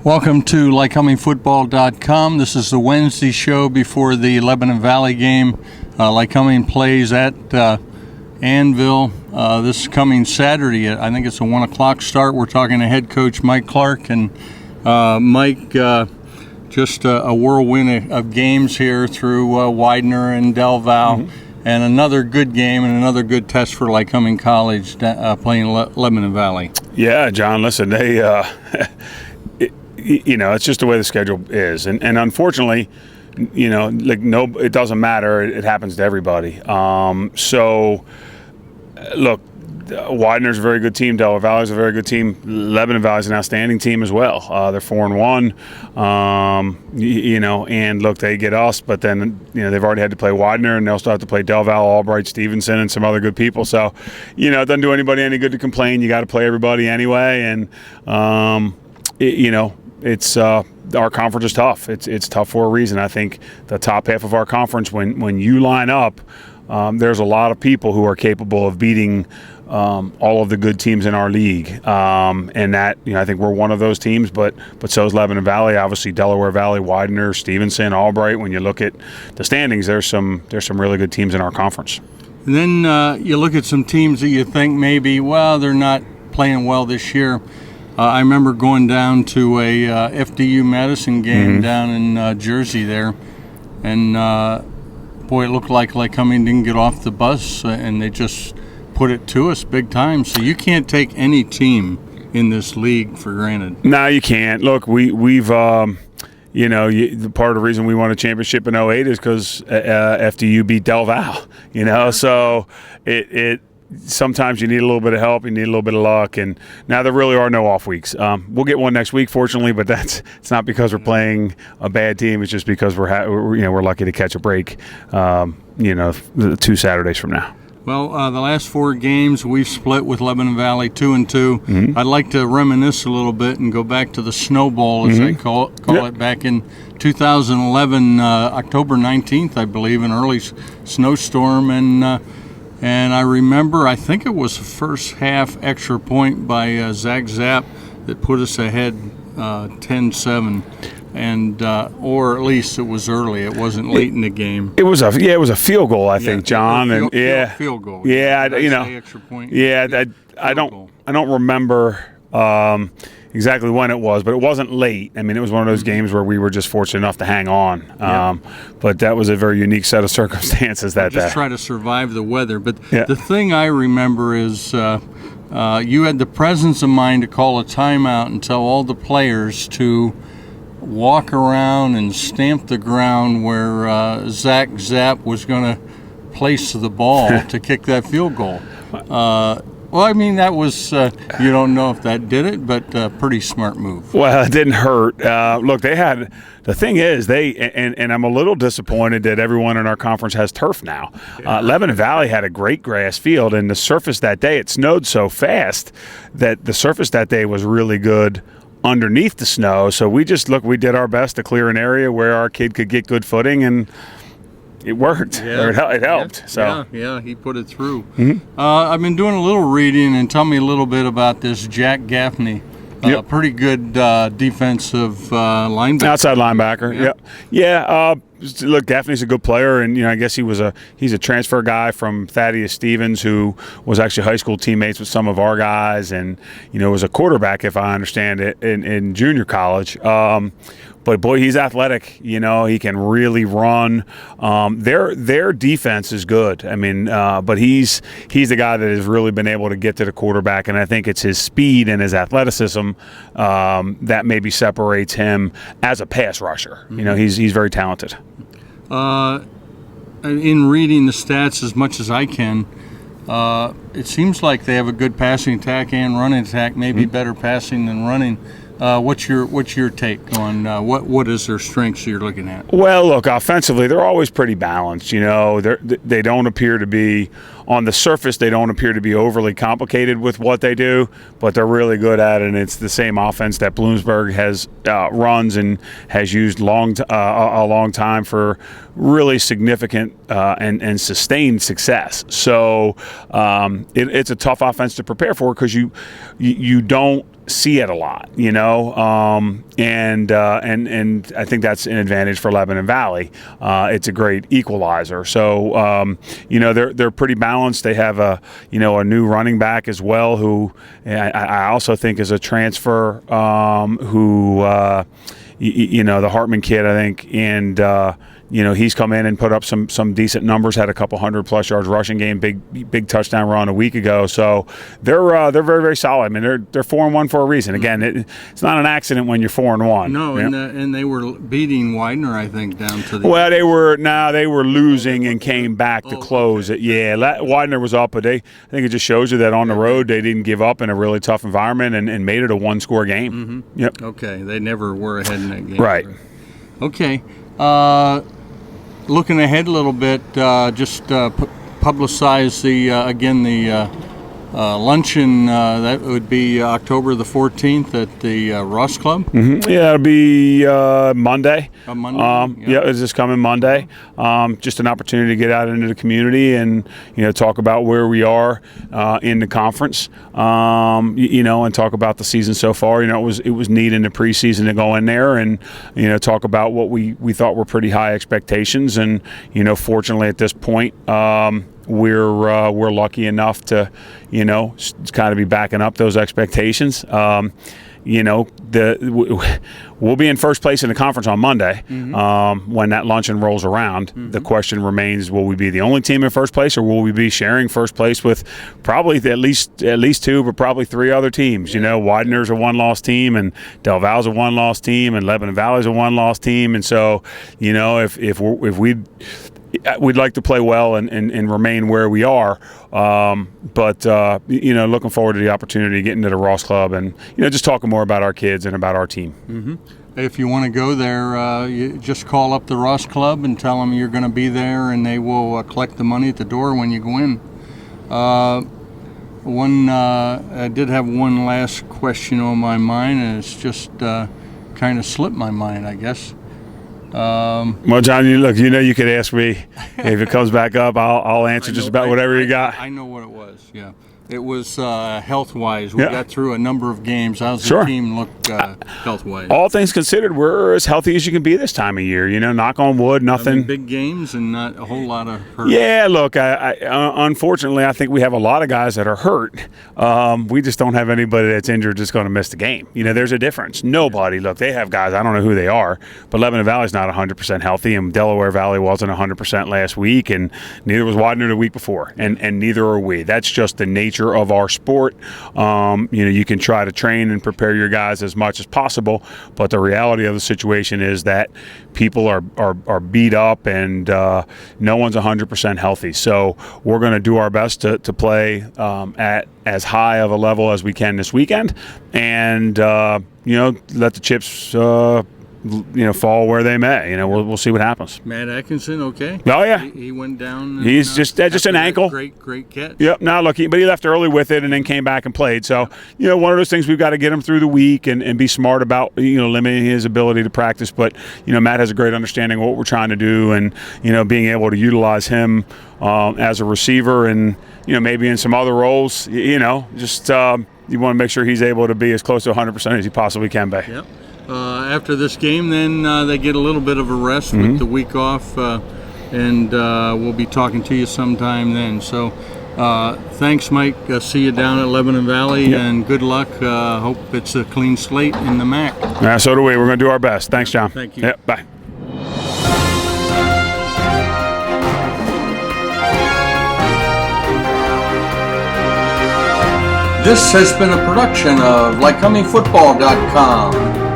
Welcome to Lycomingfootball.com. This is the Wednesday show before the Lebanon Valley game. Lycoming plays at Anvil this coming Saturday. I think it's a 1 o'clock start. We're talking to head coach Mike Clark. And Mike, just a whirlwind of games here through Widener and Del Val. And another good game and another good test for Lycoming College playing Lebanon Valley. Yeah, John, listen, they... it's just the way the schedule is, and unfortunately, it doesn't matter. It happens to everybody. So, look, Widener's a very good team. Delaware Valley's a very good team. Lebanon Valley's an outstanding team as well. They're 4-1. And look, they get us, but then they've already had to play Widener, and they'll still have to play Del Val, Albright, Stevenson, and some other good people. So, it doesn't do anybody any good to complain. You got to play everybody anyway, and it's our conference is tough. It's tough for a reason. I think the top half of our conference, when you line up, there's a lot of people who are capable of beating all of the good teams in our league, and that I think we're one of those teams. But so is Lebanon Valley, obviously Delaware Valley, Widener, Stevenson, Albright. When you look at the standings, there's some really good teams in our conference. And then you look at some teams that you think maybe, they're not playing well this year. I remember going down to a FDU Madison game down in Jersey there, and boy, it looked like Lycoming didn't get off the bus, and they just put it to us big time. So you can't take any team in this league for granted. No, you can't. Look, we've part of the reason we won a championship in 2008 is because FDU beat Del Val. So it sometimes you need a little bit of help, you need a little bit of luck, and now there really are no off weeks. We'll get one next week, fortunately, but it's not because we're playing a bad team. It's just because we're lucky to catch a break. 2 Saturdays from now. Well, the last 4 games we've split with Lebanon Valley 2-2. I'd like to reminisce a little bit and go back to the snowball, as I call it, back in 2011, October 19th, I believe, an early snowstorm, and I remember, I think it was the first half extra point by Zach Zapp that put us ahead 10-7, and or at least it was early. It wasn't late in the game. It was a field goal, I think, John. Field goal. Yeah, extra point. Yeah, I don't remember exactly when it was, but it wasn't late. I mean, it was one of those games where we were just fortunate enough to hang on. But that was a very unique set of circumstances that day. Just try to survive the weather. But the thing I remember is you had the presence of mind to call a timeout and tell all the players to walk around and stamp the ground where Zach Zapp was going to place the ball to kick that field goal. Well, I mean, that was, you don't know if that did it, but pretty smart move. Well, it didn't hurt. Look, the thing is, and I'm a little disappointed that everyone in our conference has turf now. Lebanon Valley had a great grass field, and the surface that day, it snowed so fast that the surface that day was really good underneath the snow. So we did our best to clear an area where our kid could get good footing, and it worked. Or it helped. Yeah, he put it through. I've been doing a little reading, and tell me a little bit about this Jack Gaffney. Pretty good defensive linebacker. Outside linebacker. Yeah. Look, Gaffney's a good player, and I guess he's a transfer guy from Thaddeus Stevens, who was actually high school teammates with some of our guys, and was a quarterback, if I understand it, in junior college. But boy, he's athletic. He can really run. Their defense is good. I mean, but he's the guy that has really been able to get to the quarterback, and I think it's his speed and his athleticism that maybe separates him as a pass rusher. He's very talented. In reading the stats as much as I can, it seems like they have a good passing attack and running attack. Maybe better passing than running. What's your take on what is their strengths you're looking at? Well, look, offensively, they're always pretty balanced. They don't appear to be, on the surface, they don't appear to be overly complicated with what they do, but they're really good at it, and it's the same offense that Bloomsburg has runs and has used a long time for really significant and sustained success. So it's a tough offense to prepare for because you don't see it a lot, and I think that's an advantage for Lebanon Valley. It's a great equalizer. So they're pretty balanced. They have a new running back as well, who I also think is a transfer, who the Hartman kid, I think, and he's come in and put up some decent numbers. Had a couple 100+ yards rushing game, big touchdown run a week ago. So they're very, very solid. I mean, they're 4-1 for a reason. Again, it's not an accident when you're 4-1. No, and they were beating Widener, I think, down to the. Well, they were losing and came back to close it. Yeah, Widener was up, but I think it just shows you that on the road they didn't give up in a really tough environment and made it a 1-score game. Mm-hmm. Yep. Okay, they never were ahead in that game. Right. Okay. Looking ahead a little bit, just publicize the luncheon. That would be October the 14th at the Ross Club. Mm-hmm. Yeah, it'll be Monday. Monday. Yeah, it's this coming Monday. Just an opportunity to get out into the community and talk about where we are in the conference. And talk about the season so far. It was neat in the preseason to go in there and talk about what we thought were pretty high expectations. And fortunately at this point, we're lucky enough to kind of be backing up those expectations. We'll be in first place in the conference on Monday. Mm-hmm. When that luncheon rolls around. Mm-hmm. The question remains: will we be the only team in first place, or will we be sharing first place with probably at least two, but probably three other teams? Yeah. Widener's a one-loss team, and Del Val's a one-loss team, and Lebanon Valley's a one-loss team, and so if we'd like to play well and remain where we are, but looking forward to the opportunity to get into the Ross Club and just talking more about our kids and about our team. Mm-hmm. If you want to go there, you just call up the Ross Club and tell them you're going to be there, and they will collect the money at the door when you go in. I did have one last question on my mind, and it's just kind of slipped my mind, I guess. Well, John, you could ask me if it comes back up. I'll answer just about whatever you got. I know what it was. Yeah, it was health-wise. We got through a number of games. How's Sure. the team look health-wise? All things considered, we're as healthy as you can be this time of year. Knock on wood, nothing. Big games and not a whole lot of hurt. Yeah, look, I unfortunately, I think we have a lot of guys that are hurt. We just don't have anybody that's injured just going to miss the game. There's a difference. Nobody. Look, they have guys. I don't know who they are, but Lebanon Valley's not 100% healthy, and Delaware Valley wasn't 100% last week, and neither was Widener the week before, and neither are we. That's just the nature of our sport. You can try to train and prepare your guys as much as possible, but the reality of the situation is that people are beat up, and no one's 100% healthy. So we're going to do our best to play at as high of a level as we can this weekend, and let the chips fall where they may. We'll see what happens. Matt Atkinson, okay? Oh yeah, he went down. He's just an ankle. Great catch. Yep. Now look, but he left early with it and then came back and played. So one of those things we've got to get him through the week and be smart about limiting his ability to practice. But Matt has a great understanding of what we're trying to do, and being able to utilize him as a receiver and maybe in some other roles. You want to make sure he's able to be as close to 100% as he possibly can be. Yep. After this game, then they get a little bit of a rest with the week off, and we'll be talking to you sometime then. So thanks, Mike. See you down at Lebanon Valley, and good luck. Hope it's a clean slate in the MAC. So do we. We're going to do our best. Thanks, John. Thank you. Yep, bye. This has been a production of Lycomingfootball.com.